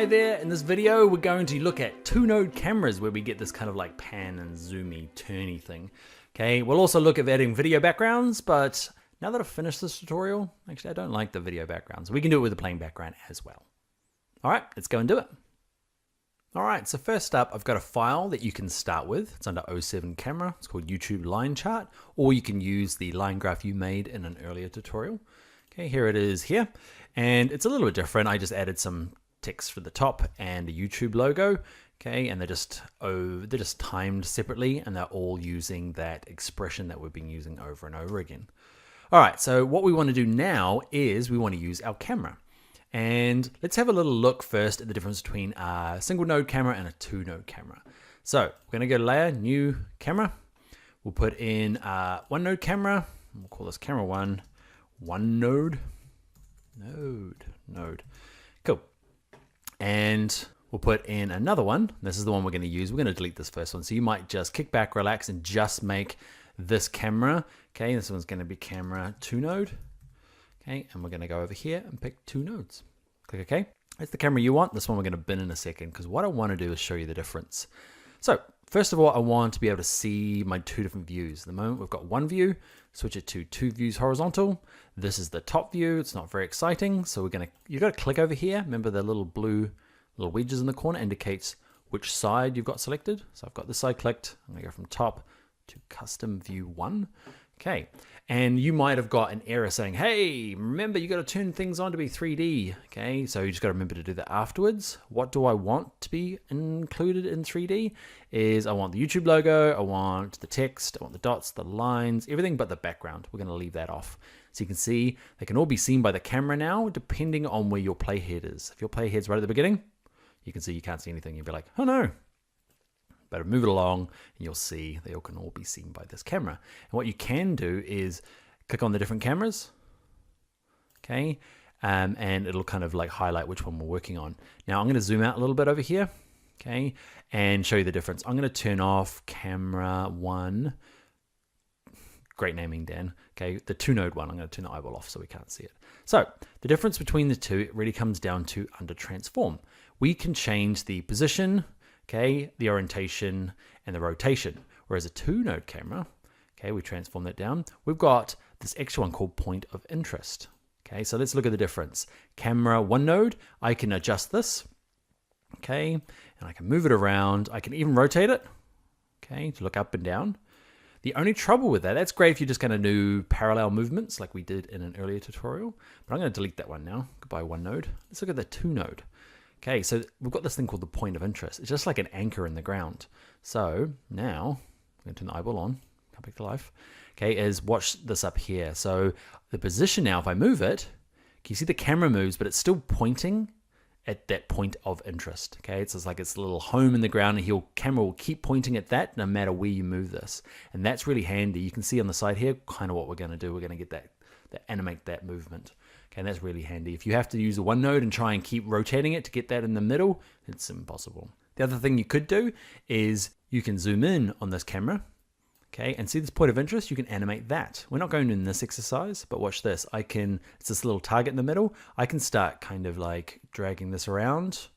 Hi there, in this video we're going to look at two-node cameras where we get this kind of like pan and zoomy, turny thing. Okay, we'll also look at adding video backgrounds, but now that I've finished this tutorial, actually I don't like the video backgrounds. We can do it with a plain background as well. All right, let's go and do it. All right, so first up, I've got a file that you can start with. It's under 07 camera. It's called YouTube line chart, or you can use the line graph you made in an earlier tutorial. Okay, here it is here, and it's a little bit different. I just added some text for the top and a YouTube logo. Okay, and they're just timed separately, and they're all using that expression that we've been using over and over again. All right, so what we want to do now is we want to use our camera. And let's have a little look first at the difference between a single node camera and a two node camera. So we're going to go to layer, new camera. We'll put in one node camera. We'll call this camera one node. Cool. And we'll put in another one. This is the one we're going to use. We're going to delete this first one. So you might just kick back, relax, and just make this camera. Okay, this one's going to be camera two node. Okay, and we're going to go over here and pick two nodes. Click OK. That's the camera you want. This one we're going to bin in a second, because what I want to do is show you the difference. So first of all, I want to be able to see my two different views. At the moment, we've got one view. Switch it to two views horizontal. This is the top view. It's not very exciting. So you've got to click over here. Remember the little blue little wedges in the corner indicates which side you've got selected. So I've got this side clicked. I'm going to go from top to custom view one. Okay, and you might have got an error saying, hey, remember you got to turn things on to be 3D. Okay, so you just got to remember to do that afterwards. What do I want to be included in 3D is I want the YouTube logo, I want the text, I want the dots, the lines, everything but the background. We're going to leave that off. So you can see they can all be seen by the camera now, depending on where your playhead is. If your playhead's right at the beginning, you can see you can't see anything. You'll be like, oh no. But move it along and you'll see they all can all be seen by this camera. And what you can do is click on the different cameras, okay, and it'll kind of like highlight which one we're working on. Now I'm going to zoom out a little bit over here, okay, and show you the difference. I'm going to turn off camera one. Great naming, Dan. Okay, the two node one, I'm going to turn the eyeball off so we can't see it. So the difference between the two, it really comes down to under transform. We can change the position, okay, the orientation and the rotation. Whereas a two node camera, okay, we transform that down. We've got this extra one called point of interest. Okay, so let's look at the difference. Camera one node, I can adjust this, okay, and I can move it around. I can even rotate it, okay, to look up and down. The only trouble with that's great if you're just going to do parallel movements like we did in an earlier tutorial, but I'm going to delete that one now. Goodbye one node. Let's look at the two node. Okay, so we've got this thing called the point of interest. It's just like an anchor in the ground. So now, I'm going to turn the eyeball on, come back to life. Okay, is watch this up here. So the position now, if I move it, can you see the camera moves, but it's still pointing at that point of interest. Okay, it's just like it's a little home in the ground, and camera will keep pointing at that no matter where you move this. And that's really handy. You can see on the side here, kind of what we're going to do. We're going to get that animate that movement. Okay, and that's really handy. If you have to use a one node and try and keep rotating it to get that in the middle, it's impossible. The other thing you could do is you can zoom in on this camera, okay, and see this point of interest, you can animate that. We're not going in this exercise, but watch this. It's this little target in the middle. I can start kind of like dragging this around,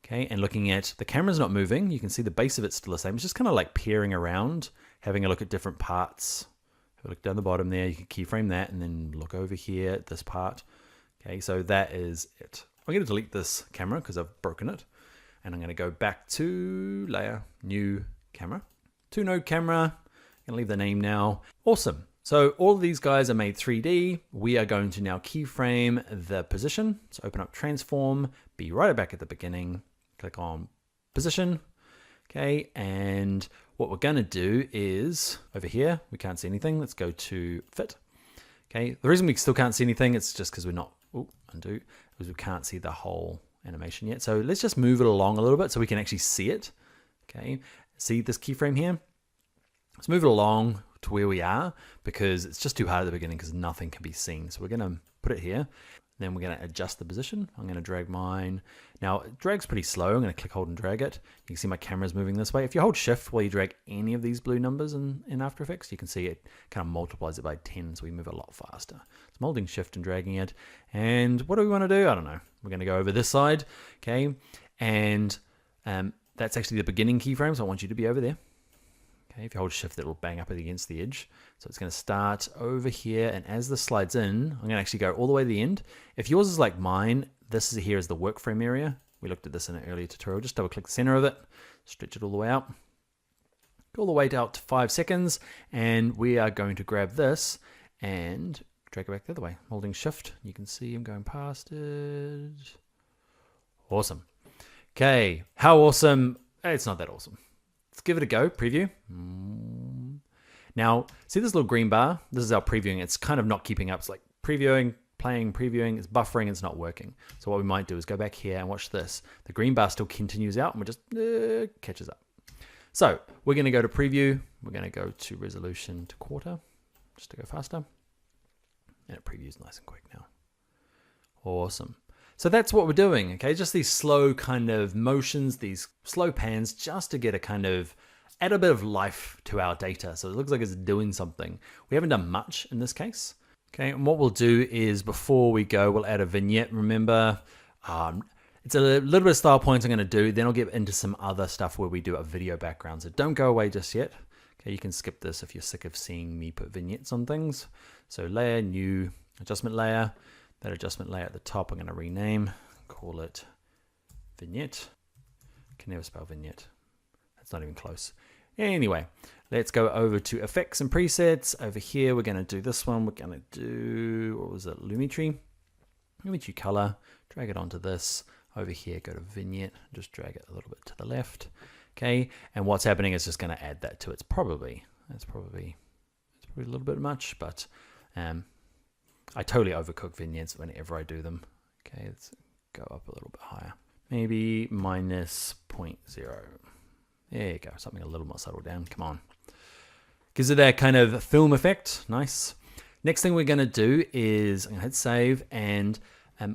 okay, and looking at, the camera's not moving. You can see the base of it's still the same. It's just kind of like peering around, having a look at different parts. Look down the bottom there, you can keyframe that and then look over here at this part. Okay, so that is it. I'm going to delete this camera because I've broken it. And I'm going to go back to layer, new camera, two node camera. I'm going to leave the name now. Awesome. So all of these guys are made 3D. We are going to now keyframe the position. So open up transform, be right back at the beginning, click on position. Okay, and what we're going to do is over here, we can't see anything. Let's go to fit. Okay, the reason we still can't see anything, it's just because we're not, undo, because we can't see the whole animation yet. So let's just move it along a little bit so we can actually see it. Okay, see this keyframe here? Let's move it along to where we are because it's just too hard at the beginning because nothing can be seen. So we're going to put it here. Then we're going to adjust the position. I'm going to drag mine. Now, it drags pretty slow. I'm going to click, hold, and drag it. You can see my camera's moving this way. If you hold shift while you drag any of these blue numbers in After Effects, you can see it kind of multiplies it by 10, so we move a lot faster. So I'm holding shift and dragging it. And what do we want to do? I don't know. We're going to go over this side, okay? And that's actually the beginning keyframe, so I want you to be over there. Okay, if you hold shift, it'll bang up against the edge. So it's going to start over here, and as this slides in, I'm going to actually go all the way to the end. If yours is like mine, this is here is the work frame area. We looked at this in an earlier tutorial. Just double click the center of it, stretch it all the way out. Go all the way out to 5 seconds, and we are going to grab this and drag it back the other way. Holding shift, you can see I'm going past it. Awesome. Okay, how awesome? It's not that awesome. Let's give it a go, preview. Now, see this little green bar? This is our previewing. It's kind of not keeping up. It's like previewing, playing, previewing, it's buffering, it's not working. So what we might do is go back here and watch this. The green bar still continues out and we just catches up. So we're gonna go to preview. We're gonna go to resolution to quarter, just to go faster. And it previews nice and quick now. Awesome. So that's what we're doing, okay? Just these slow kind of motions, these slow pans, just to get a kind of, add a bit of life to our data. So it looks like it's doing something. We haven't done much in this case, okay? And what we'll do is before we go, we'll add a vignette, remember? It's a little bit of style points I'm gonna do, then I'll get into some other stuff where we do a video background. So don't go away just yet. Okay, you can skip this if you're sick of seeing me put vignettes on things. So layer, new, adjustment layer. That adjustment layer at the top, I'm going to rename, call it vignette. Can never spell vignette. That's not even close. Anyway, let's go over to effects and presets. Over here, we're going to do this one. We're going to do, what was it? Lumetri. Lumetri color. Drag it onto this. Over here, go to vignette. Just drag it a little bit to the left. Okay. And what's happening is just going to add that to it. It's probably a little bit much, but I totally overcook vignettes whenever I do them. Okay, let's go up a little bit higher. Maybe minus 0.0. There you go, something a little more subtle down, come on. Gives it that kind of film effect, nice. Next thing we're gonna do is, I'm gonna hit save, and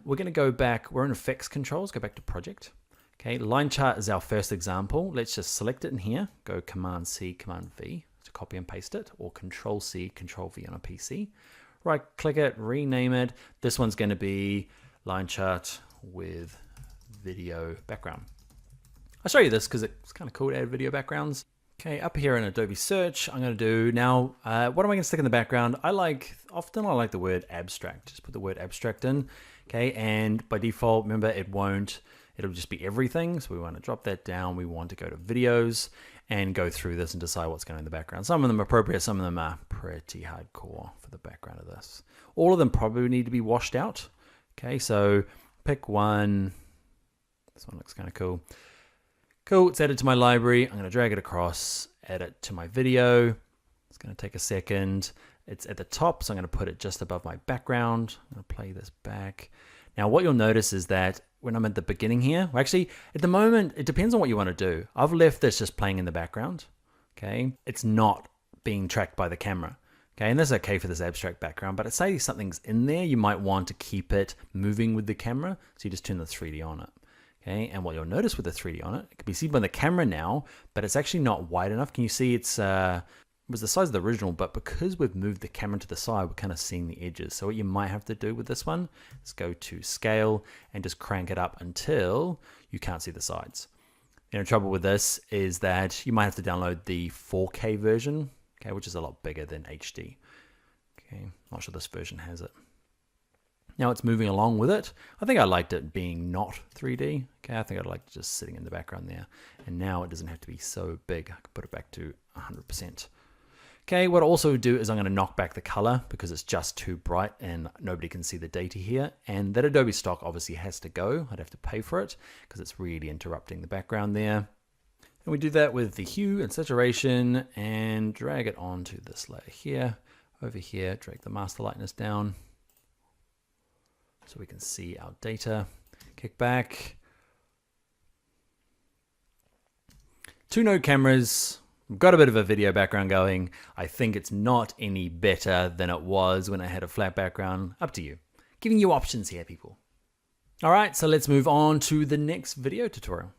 we're gonna go back, we're in effects controls, go back to project. Okay, line chart is our first example. Let's just select it in here, go Command C, Command V to copy and paste it, or Control C, Control V on a PC. Right click it, rename it. This one's going to be line chart with video background. I'll show you this because it's kind of cool to add video backgrounds. Okay, up here in Adobe Search, I'm going to do now, what am I going to stick in the background? Often I like the word abstract. Just put the word abstract in. Okay, and by default, remember it'll just be everything. So we want to drop that down. We want to go to videos and go through this and decide what's going in the background. Some of them are appropriate, some of them are pretty hardcore for the background of this. All of them probably need to be washed out. Okay, so pick one. This one looks kind of cool. Cool, it's added to my library. I'm going to drag it across, add it to my video. It's going to take a second. It's at the top, so I'm going to put it just above my background. I'm going to play this back. Now, what you'll notice is that when I'm at the beginning here, well, actually, at the moment, it depends on what you want to do. I've left this just playing in the background, okay? It's not being tracked by the camera, okay? And that's okay for this abstract background, but say something's in there, you might want to keep it moving with the camera, so you just turn the 3D on it, okay? And what you'll notice with the 3D on it, it can be seen by the camera now, but it's actually not wide enough. Can you see it's, it was the size of the original, but because we've moved the camera to the side, we're kind of seeing the edges. So what you might have to do with this one is go to scale and just crank it up until you can't see the sides. The trouble with this is that you might have to download the 4K version, okay, which is a lot bigger than HD. Okay, not sure this version has it. Now it's moving along with it. I think I liked it being not 3D. Okay, I think I'd like it just sitting in the background there. And now it doesn't have to be so big. I can put it back to 100%. Okay, what I'll also do is I'm going to knock back the color because it's just too bright and nobody can see the data here. And that Adobe stock obviously has to go. I'd have to pay for it because it's really interrupting the background there. And we do that with the hue and saturation and drag it onto this layer here. Over here, drag the master lightness down so we can see our data. Kick back. 2 node cameras. We've got a bit of a video background going. I think it's not any better than it was when I had a flat background. Up to you. Giving you options here, people. All right, so let's move on to the next video tutorial.